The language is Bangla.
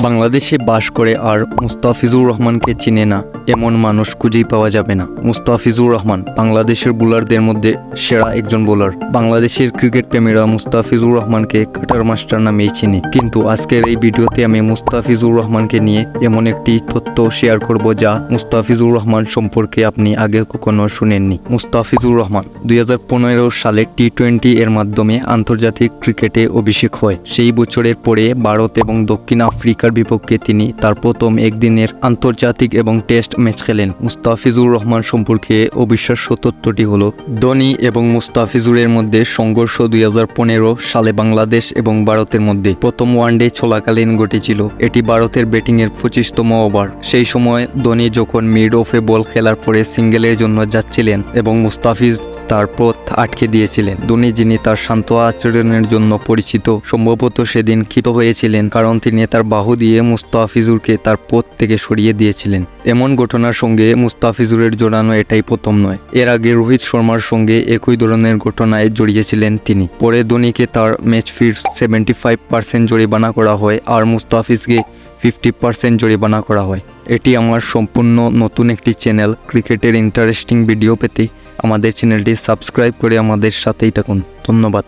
বাংলাদেশে বাস করে আর মুস্তাফিজুর রহমানকে চিনে না এমন মানুষ খুঁজেই পাওয়া যাবে না। মুস্তাফিজুর রহমান বাংলাদেশের বোলারদের মধ্যে সেরা একজন বোলার। বাংলাদেশের ক্রিকেট প্রেমীরা মুস্তাফিজুর রহমানকে কাটার মাস্টার নামেই চিনে। কিন্তু আজকের এই ভিডিওতে আমি মুস্তাফিজুর রহমানকে নিয়ে এমন একটি তথ্য শেয়ার করব যা মুস্তাফিজুর রহমান সম্পর্কে আপনি আগে কখনো শুনেননি। মুস্তাফিজুর রহমান 2015 সালে টি-20 এর মাধ্যমে আন্তর্জাতিক ক্রিকেটে অভিষেক হয়। সেই বছরের পরে ভারত এবং দক্ষিণ আফ্রিকার বিপক্ষে তিনি তার প্রথম একদিনের আন্তর্জাতিক এবং টেস্ট ম্যাচ খেলেন। মুস্তাফিজুর রহমান সম্পর্কে অবিশ্বাস্য তথ্যটি হলো ধোনি এবং মুস্তাফিজুরের মধ্যে সংঘর্ষ 2015 সালে বাংলাদেশ এবং ভারতের মধ্যে প্রথম ওয়ানডে চলাকালীন ঘটেছিল। এটি ভারতের ব্যাটিংয়ের 25তম ওভার। সেই সময় ধোনি যখন মিড অফে বল খেলার পরে সিঙ্গেলের জন্য যাচ্ছিলেন এবং মুস্তাফিজ তার পথ আটকে দিয়েছিলেন। ধোনি, যিনি তার শান্ত আচরণের জন্য পরিচিত, সম্ভবত সেদিন ক্ষিপ্ত হয়েছিলেন কারণ তিনি তার বাহু দিয়ে মুস্তাফিজুরকে তার পথ থেকে সরিয়ে দিয়েছিলেন। এমন ঘটনার সঙ্গে মুস্তাফিজুরের জড়ানো এটাই প্রথম নয়। এর আগে রোহিত শর্মার সঙ্গে একই ধরনের ঘটনায় জড়িয়েছিলেন তিনি। পরে ধোনিকে তার ম্যাচ ফির 75% জরিমানা করা হয় আর মুস্তাফিজকে 50% জরিমানা করা হয়। এটি আমার সম্পূর্ণ নতুন একটি চ্যানেল। ক্রিকেটের ইন্টারেস্টিং ভিডিও পেতে আমাদের চ্যানেলটি সাবস্ক্রাইব করে আমাদের সাথেই থাকুন। ধন্যবাদ।